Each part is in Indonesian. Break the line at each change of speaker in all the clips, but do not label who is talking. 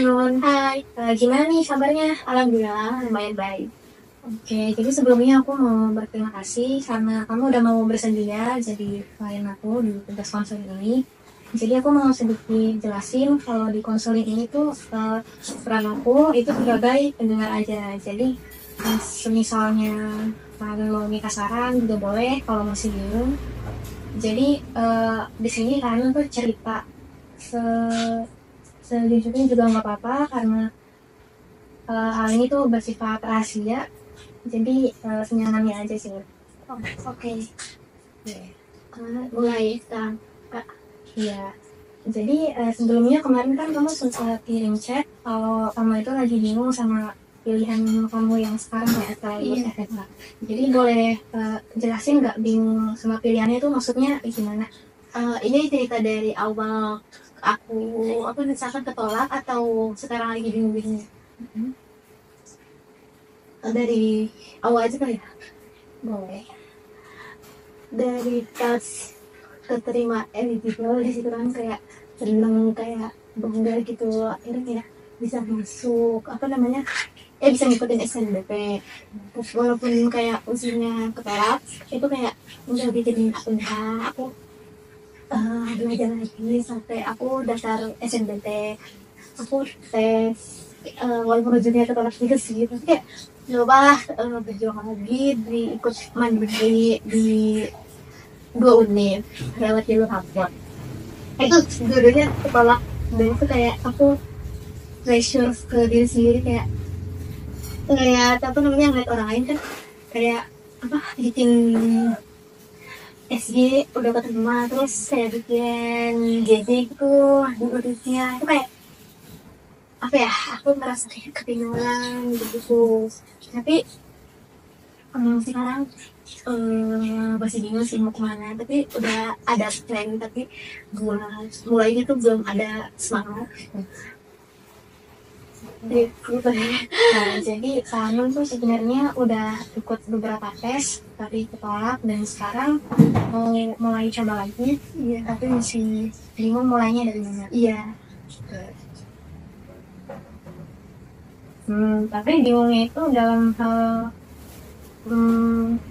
Hai Nun.
Hai, gimana nih kabarnya?
Alhamdulillah lumayan baik.
Oke, jadi sebelumnya aku mau berterima kasih karena kamu udah mau bersedia jadi klien aku di tugas konseling ini. Jadi aku mau sedikit jelasin kalau di konseling ini tuh peran aku itu sebagai pendengar aja. Jadi semisalnya kalau minta saran juga boleh kalau masih bingung. Jadi di sini kalian tuh cerita se- sejujurnya juga nggak apa-apa karena hal ini tuh bersifat rahasia. Jadi senyamannya aja sih.
Oke,
Iya.
mulai sekarang Kak.
Iya. Jadi sebelumnya kemarin kan kamu sempat kirim chat kalau kamu itu lagi bingung sama pilihan kamu yang sekarang ya setelah lulus
Iya.
SMA. Jadi boleh jelasin nggak bingung sama pilihannya itu maksudnya gimana?
Ini cerita dari awal aku misalkan ketolak atau sekarang lagi bingung-bingung. Dari awal aja kali ya.
Boleh.
Dari pas keterima eligible di situ kan kayak seneng, kayak bangga gitu, akhirnya kayak bisa masuk bisa ngikutin SNBP. Terus walaupun kayak usianya ketolak, itu kayak udah bikin aku belajar lagi sampai aku daftar SNBT, aku tes walaupun ujungnya ketolak juga sih, tapi kayak coba berjuang lagi, ikut mandiri di 2 unit lewat jalur rapor. Itu dua-duanya ketolak, dan itu kayak aku pressure ke diri sendiri, kayak ngeliat orang lain kan kayak bikin SG udah keterima, terus saya bikin JJ itu di auditnya, itu kayak aku merasa kayak ketinggalan gitu. Tapi sekarang masih bingung sih mau kemana, tapi udah ada plan, tapi mulainya tuh belum ada semangat.
Jadi Kanun tuh sebenarnya udah ikut beberapa tes tapi ketolak dan sekarang mau mulai coba lagi.
Iya.
Tapi masih bingung mulainya dari mana.
Iya.
Tapi bingungnya itu dalam hal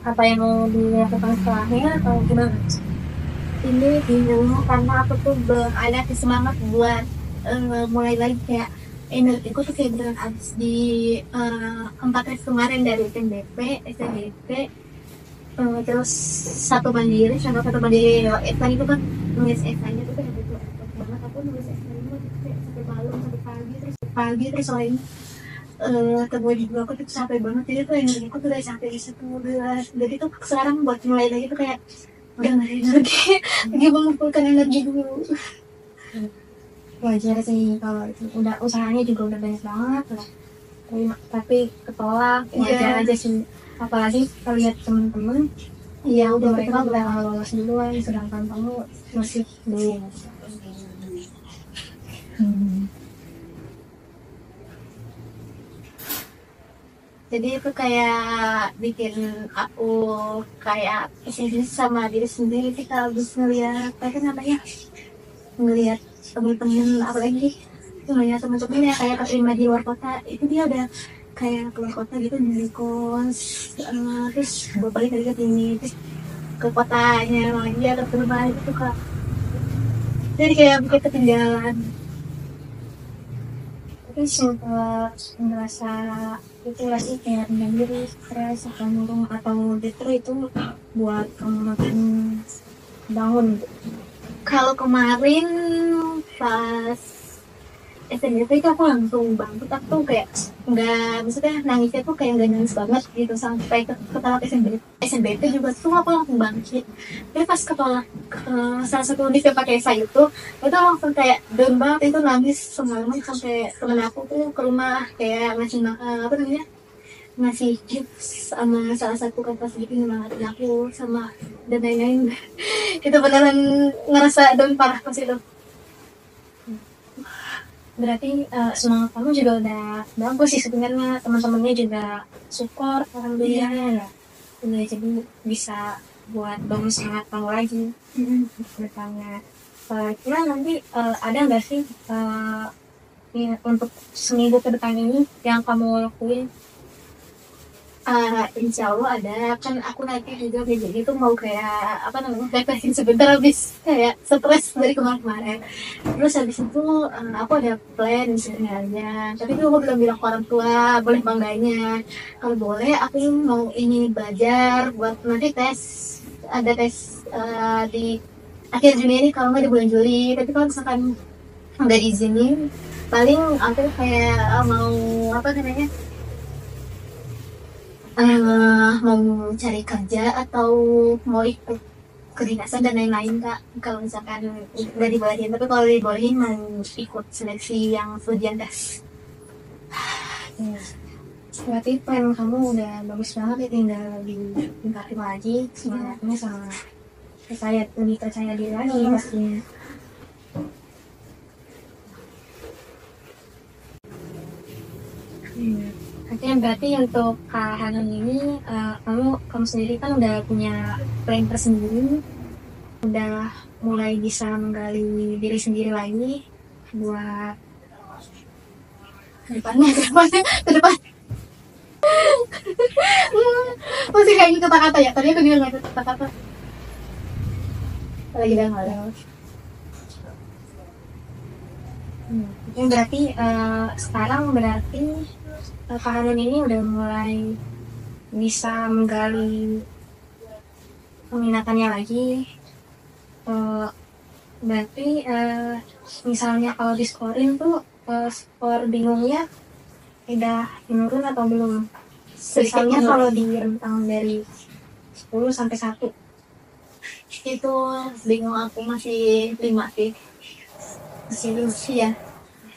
apa yang mau dilakukan setelahnya atau gimana?
Ini bingung karena aku tuh belum ada semangat buat mulai lagi, kayak energiku tuh kayak beneran habis di 4 tes kemarin, dari SNBP, terus satu mandiri sama satu mandiri Evan. Itu kan nulis esainya tuh kayak betul banget. Aku nulis esainya tuh kayak sampai malam, sampai pagi terus sore ini temuin di aku tuh capek banget. Jadi tuh energiku tuh udah capek di situ. Jadi tuh sekarang buat mulai lagi tuh kayak udah gak ada energi lagi, mengumpulkan energi dulu.
Wajar sih kalau itu udah usahanya juga udah banyak banget lah. Tapi ketolak wajar aja sih. Apalagi kalau lihat temen-temen
udah
mereka udah lolos duluan sedangkan kamu masih belum.
Jadi itu kayak bikin aku kayak pesimis sama diri sendiri sih, kalau habis ngeliat ngeliat temen-temen, apalagi ngeliat temen-temen yang kayak keterima di luar kota, itu dia udah kayak keluar kota gitu dari kos, terus balik lagi ke sini, terus ke kotanya lagi atau ke rumah itu, kak. Jadi kayak bikin ketinggalan.
Tapi sempat merasa itu lagi kayak rendah diri, stres atau murung atau justru itu buat kamu makin bangun.
Kalau kemarin pas SNBP itu aku langsung bangkit, aku tuh kayak maksudnya nangisnya tuh kayak nggak nangis banget gitu, sampai ketolak SNBP juga tuh aku langsung bangkit. Tapi pas ketolak salah satu univ yang pakai EVA itu langsung kayak down banget, itu nangis semalaman, sampai temen aku tuh ke rumah kayak ngasih gift sama salah satu kakak sedikit nyemangatin aku sama dan lain-lain. Itu beneran ngerasa down parah pas itu.
Berarti semangat kamu juga udah bagus sih sebenarnya, teman-temannya juga support alhamdulillah ya. Udah jadi bisa buat bangun semangat kamu lagi bertanya. Kira nanti ada nggak sih ya, untuk seminggu ke depan ini yang kamu lakuin?
Insya Allah ada. Kan aku nanti juga minggu ini tuh mau kayak apa namanya, refreshing sebentar habis kayak stres dari kemarin-kemarin. Terus habis itu aku ada plan sebenarnya, tapi itu aku belum bilang ke orang tua. Boleh bangganya kalau boleh aku mau ini belajar buat nanti tes. Ada tes di akhir Juni ini, kalau nggak di bulan Juli. Tapi kalau misalkan nggak diizinin, paling aku kayak mau apa namanya, mau cari kerja atau mau ikut kedinasan dan lain-lain kak. Kalau misalkan nggak dibolehin, tapi kalau dibolehin mau ikut seleksi yang ujian tes.
Ya. Berarti plan kamu udah bagus banget ya, tinggal ditingkatin lagi semangatnya sama lebih percaya diri lagi pastinya. Oke, berarti untuk Kak Hanun ini kamu sendiri kan udah punya plan tersendiri, udah mulai bisa menggali diri sendiri lagi buat
Ke depannya ke depan. Masih kayak gitu kata-kata ya, tadi aku juga nggak ada kata-kata lagi dah nggak ada.
Oke, berarti sekarang berarti Kak Hanun ini udah mulai bisa menggali peminatannya lagi. Berarti misalnya kalau di scoring tuh skor bingungnya udah menurun atau belum? Misalnya kalau di rentang dari 10 sampai 1.
Itu bingung, aku masih 5 sih. Masih lucu ya.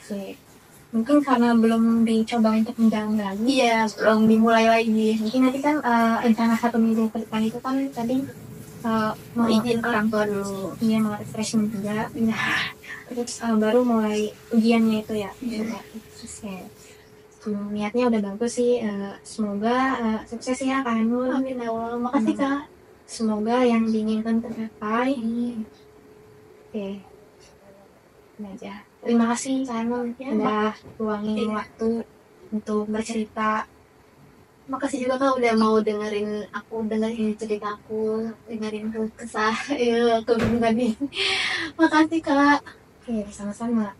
Oke. Mungkin karena belum dicoba untuk menjalani lagi.
Iya, belum dimulai lagi.
Mungkin nanti kan rencana 1 minggu ke depan itu kan tadi
Mau izin ke orang tua dulu.
Iya, mau refreshment juga. Terus baru mulai ujiannya itu ya. Oke. Niatnya udah bagus sih. Semoga sukses ya Kak Hanun.
Amin ya Allah, makasih kak.
Semoga yang diinginkan tercapai. Oke. Ini aja. Terima kasih Kak Hanun udah luangin waktu untuk bercerita.
Makasih juga kak udah mau dengerin ceritaku, dengerin kesah kebingungan ini. Makasih kak.
Oke, sama-sama.